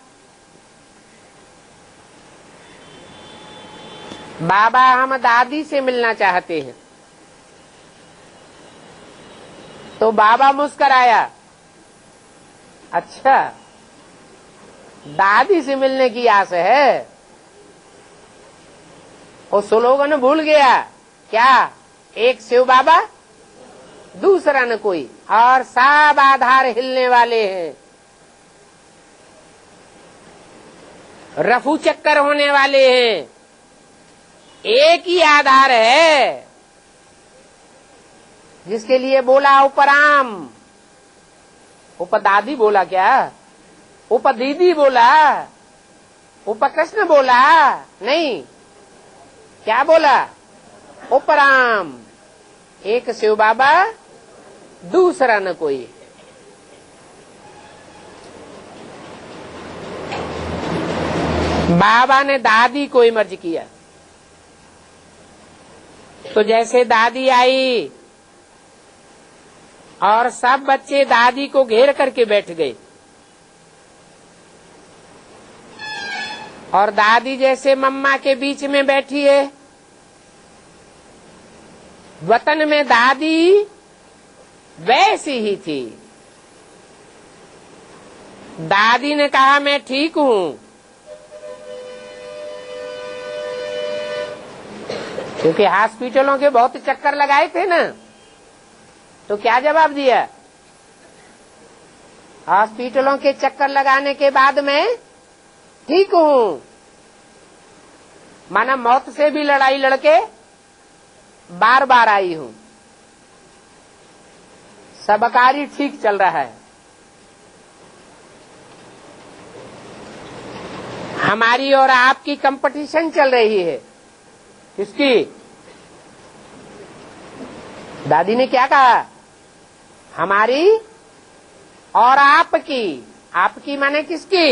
बाबा हम दादी से मिलना चाहते हैं। तो बाबा मुस्कराया अच्छा, दादी से मिलने की आस है। वो स्लोगन भूल गया क्या? एक शिव बाबा दूसरा न कोई, और सब आधार हिलने वाले हैं, रफू चक्कर होने वाले हैं। एक ही आधार है जिसके लिए बोला उपराम। उपदादी बोला क्या? उपदीदी बोला? उपकृष्ण बोला? नहीं, क्या बोला? उपराम। एक शिव बाबा दूसरा न कोई। बाबा ने दादी को इमर्ज किया। तो जैसे दादी आई और सब बच्चे दादी को घेर करके बैठ गए, और दादी जैसे मम्मा के बीच में बैठी है। वतन में दादी वैसी ही थी। दादी ने कहा मैं ठीक हूं, क्योंकि हॉस्पिटलों के बहुत चक्कर लगाए थे ना। तो क्या जवाब दिया? हॉस्पिटलों के चक्कर लगाने के बाद मैं ठीक हूं। माना मौत से भी लड़ाई लड़के बार बार आई हूं, सब कार्य ठीक चल रहा है। हमारी और आपकी कंपटीशन चल रही है। किसकी? दादी ने क्या कहा? हमारी और आपकी। आपकी माने किसकी?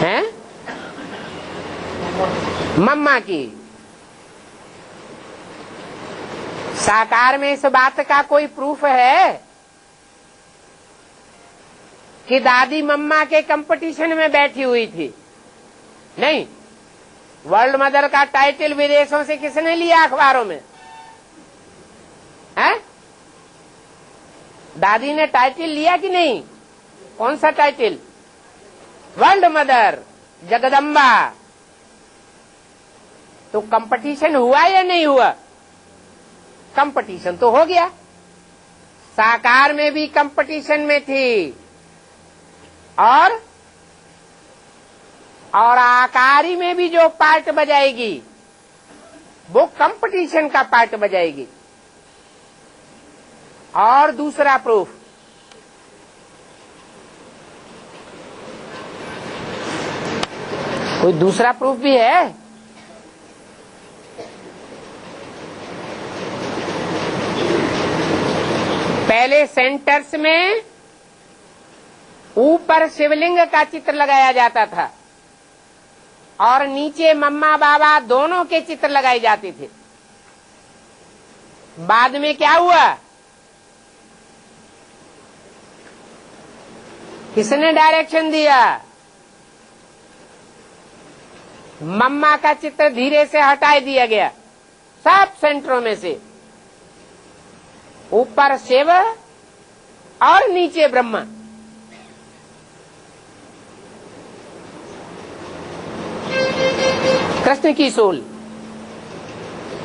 हैं? मम्मा की। साकार में इस बात का कोई प्रूफ है कि दादी मम्मा के कंपटीशन में बैठी हुई थी? नहीं। वर्ल्ड मदर का टाइटल विदेशों से किसने लिया अखबारों में? है? दादी ने टाइटल लिया कि नहीं? कौन सा टाइटल? World mother, Jagdamba. तो कंपटीशन हुआ या नहीं हुआ? कंपटीशन तो हो गया। साकार में भी कंपटीशन में थी, और आकारी में भी जो पार्ट बजाएगी वो कंपटीशन का पार्ट बजाएगी। और दूसरा प्रूफ, कोई दूसरा प्रूफ भी है? पहले सेंटर्स में ऊपर शिवलिंग का चित्र लगाया जाता था और नीचे मम्मा बाबा दोनों के चित्र लगाए जाते थे। बाद में क्या हुआ? किसने डायरेक्शन दिया? मम्मा का चित्र धीरे से हटा दिया गया सब सेंटरों में से। ऊपर शिव और नीचे ब्रह्मा। कृष्ण की सोल,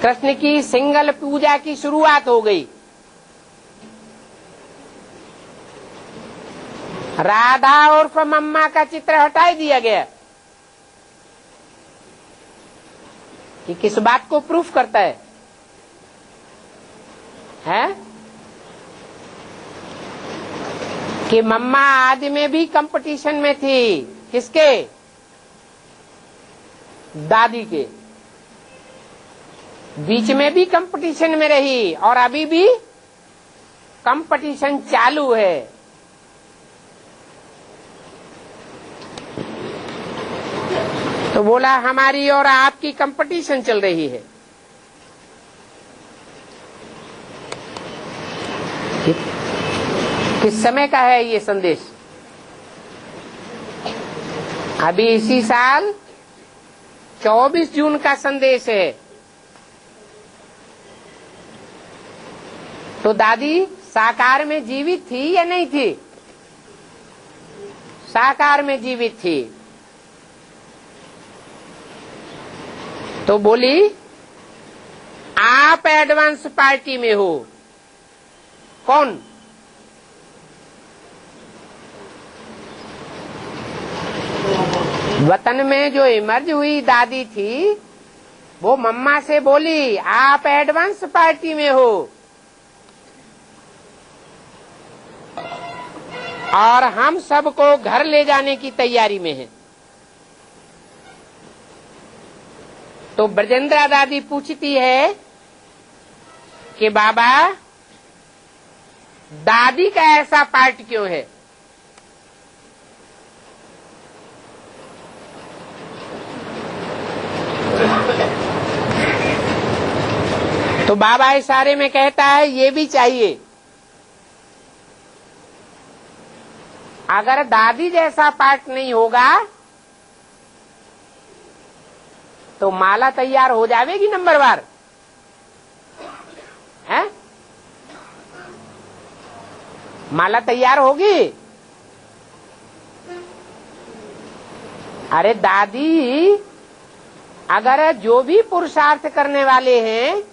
कृष्ण की सिंगल पूजा की शुरुआत हो गई। राधा उर्फ मम्मा का चित्र हटा दिया गया। कि किस बात को प्रूफ करता है? कि मम्मा आदि में भी कंपटीशन में थी। किसके? दादी के। बीच में भी कंपटीशन में रही और अभी भी कंपटीशन चालू है। तो बोला हमारी और आपकी कंपटीशन चल रही है। किस समय का है ये संदेश? अभी इसी साल 24 जून का संदेश है। तो दादी साकार में जीवित थी या नहीं थी? साकार में जीवित थी। तो बोली आप एडवांस पार्टी में हो। कौन? वतन में जो इमर्ज हुई दादी थी वो मम्मा से बोली आप एडवांस पार्टी में हो और हम सबको घर ले जाने की तैयारी में हैं। तो ब्रजेंद्रा दादी पूछती है कि बाबा दादी का ऐसा पार्ट क्यों है? तो बाबा इशारे में कहता है ये भी चाहिए। अगर दादी जैसा पार्ट नहीं होगा तो माला तैयार हो जाएगी नंबरवार है? माला तैयार होगी? अरे दादी अगर जो भी पुरुषार्थ करने वाले हैं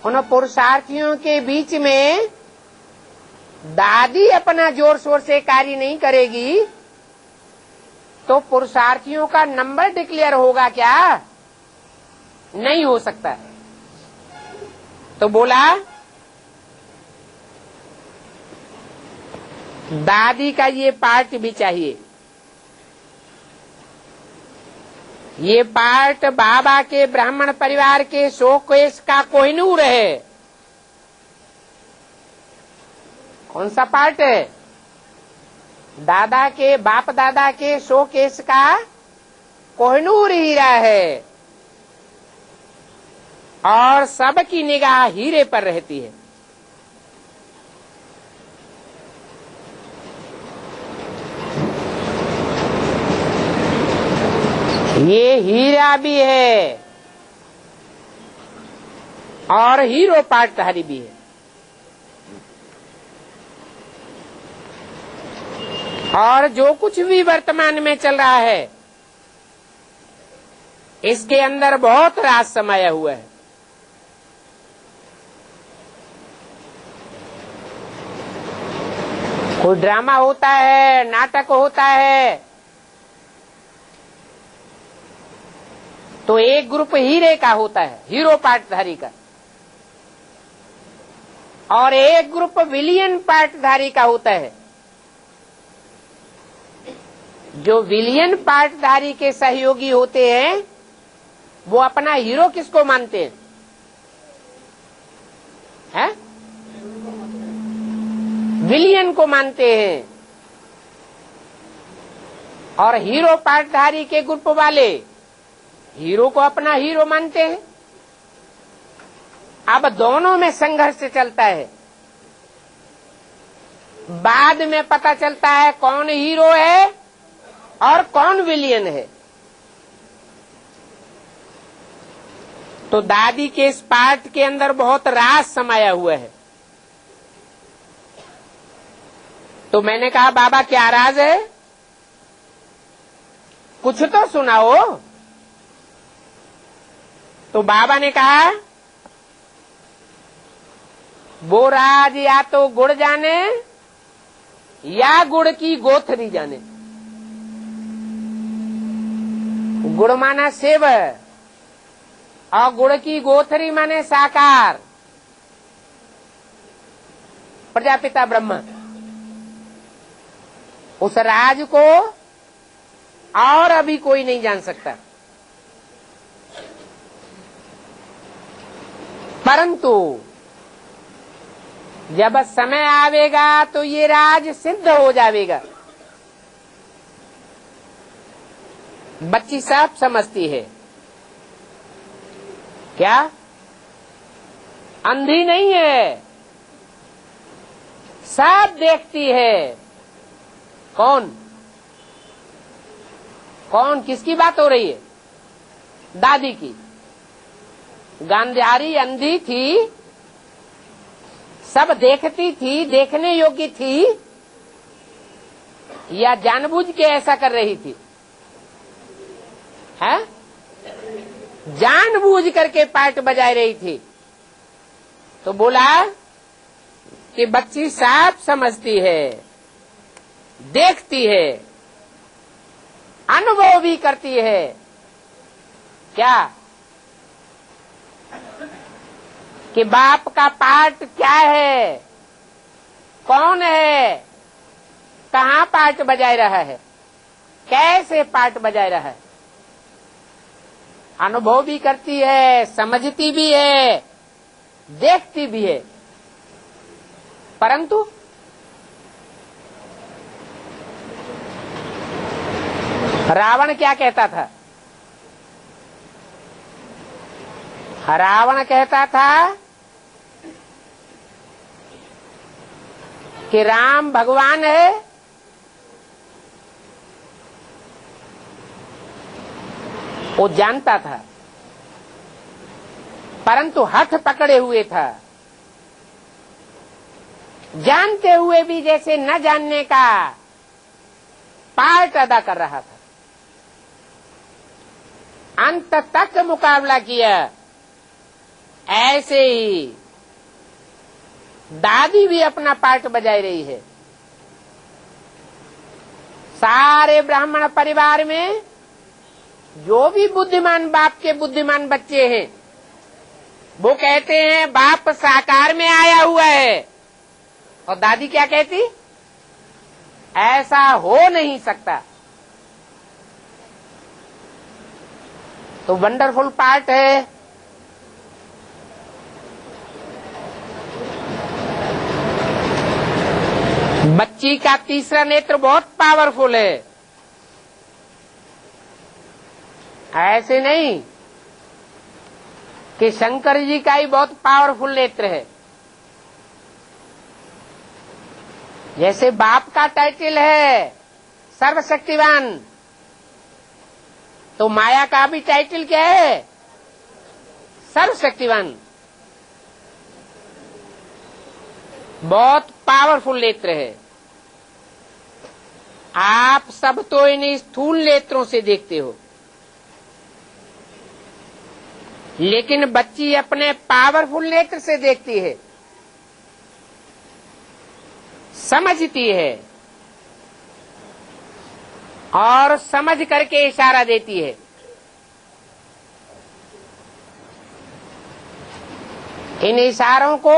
उन पुरुषार्थियों के बीच में दादी अपना जोर शोर से कार्य नहीं करेगी तो पुरुषार्थियों का नंबर डिक्लेयर होगा क्या? नहीं हो सकता। तो बोला दादी का ये पार्ट भी चाहिए। ये पार्ट बाबा के ब्राह्मण परिवार के शोकेस का कोहिनूर है। कौन सा पार्ट है? दादा के बाप दादा के शोकेस का कोहिनूर हीरा है और सबकी निगाह हीरे पर रहती है। ये हीरा भी है और हीरो पार्टधारी भी है। और जो कुछ भी वर्तमान में चल रहा है इसके अंदर बहुत राज समाया हुआ है। कोई ड्रामा होता है, नाटक होता है तो एक ग्रुप हीरे का होता है, हीरो पार्टधारी का, और एक ग्रुप विलियन पार्टधारी का होता है। जो विलियन पार्टधारी के सहयोगी होते हैं वो अपना हीरो किसको मानते हैं? विलियन को मानते हैं। और हीरो पार्टधारी के ग्रुप वाले हीरो को अपना हीरो मानते हैं। अब दोनों में संघर्ष चलता है। बाद में पता चलता है कौन हीरो है और कौन विलियन है। तो दादी के इस पार्ट के अंदर बहुत राज समाया हुआ है। तो मैंने कहा बाबा क्या राज है? कुछ तो सुनाओ। तो बाबा ने कहा वो राज या तो गुड़ जाने या गुड़ की गोथरी जाने। गुड़ माना सेव और गुड़ की गोथरी माने साकार, प्रजापिता ब्रह्मा। उस राज को और अभी कोई नहीं जान सकता। परंतु जब समय आवेगा तो ये राज सिद्ध हो जाएगा। बच्ची सब समझती है क्या? अंधी नहीं है, सब देखती है। कौन कौन किसकी बात हो रही है? दादी की। गांधारी अंधी थी सब देखती थी, देखने योग्य थी, या जानबूझ के ऐसा कर रही थी? है जानबूझ करके पार्ट बजाए रही थी। तो बोला कि बच्ची साफ समझती है, देखती है, अनुभव भी करती है। क्या कि बाप का पार्ट क्या है, कौन है, कहाँ पार्ट बजाए रहा है, कैसे पार्ट बजाए रहा है। अनुभव भी करती है, समझती भी है, देखती भी है। परंतु रावण क्या कहता था? रावण कहता था कि राम भगवान है, वो जानता था, परंतु हठ पकड़े हुए था। जानते हुए भी जैसे न जानने का पार्ट अदा कर रहा था। अंत तक मुकाबला किया। ऐसे ही दादी भी अपना पार्ट बजाई रही है। सारे ब्राह्मण परिवार में जो भी बुद्धिमान बाप के बुद्धिमान बच्चे हैं, वो कहते हैं बाप साकार में आया हुआ है। और दादी क्या कहती? ऐसा हो नहीं सकता। तो वंडरफुल पार्ट है। बच्ची का तीसरा नेत्र बहुत पावरफुल है। ऐसे नहीं कि शंकर जी का ही बहुत पावरफुल नेत्र है। जैसे बाप का टाइटल है सर्वशक्तिवान, तो माया का भी टाइटल क्या है? सर्वशक्तिवान। बहुत पावरफुल नेत्र है। आप सब तो इन स्थूल नेत्रों से देखते हो, लेकिन बच्ची अपने पावरफुल नेत्र से देखती है, समझती है और समझ करके इशारा देती है। इन इशारों को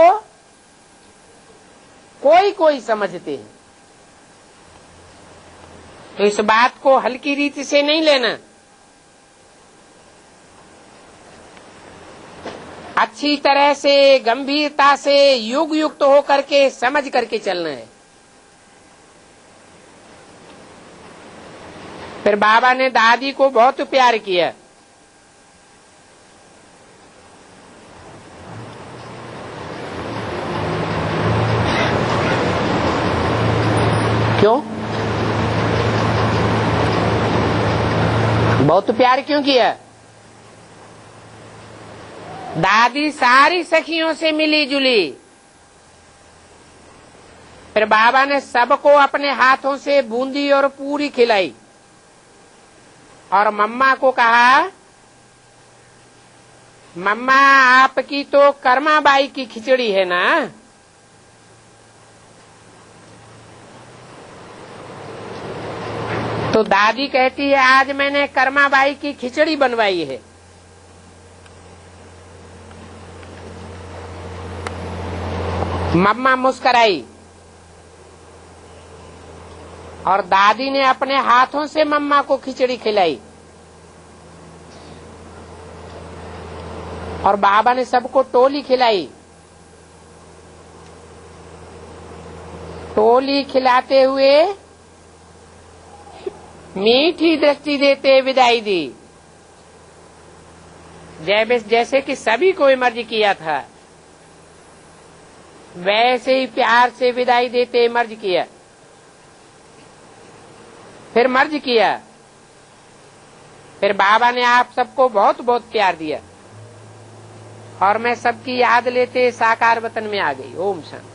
कोई कोई समझते हैं। तो इस बात को हल्की रीति से नहीं लेना, अच्छी तरह से गंभीरता से युग युक्त होकर के समझ करके चलना है। फिर बाबा ने दादी को बहुत प्यार किया। क्यों? बहुत प्यार क्यों किया? दादी सारी सखियों से मिली जुली। फिर बाबा ने सबको अपने हाथों से बूंदी और पूरी खिलाई और मम्मा को कहा, मम्मा आपकी तो कर्माबाई की खिचड़ी है ना। तो दादी कहती है आज मैंने कर्माबाई की खिचड़ी बनवाई है। मम्मा मुस्कराई और दादी ने अपने हाथों से मम्मा को खिचड़ी खिलाई और बाबा ने सबको टोली खिलाई। टोली खिलाते हुए मीठी दृष्टि देते विदाई दी, जैसे कि सभी को मर्ज किया था वैसे ही प्यार से विदाई देते मर्ज किया। फिर मर्ज किया। फिर बाबा ने आप सबको बहुत बहुत प्यार दिया। और मैं सबकी याद लेते साकार वतन में आ गई। ओम शांति।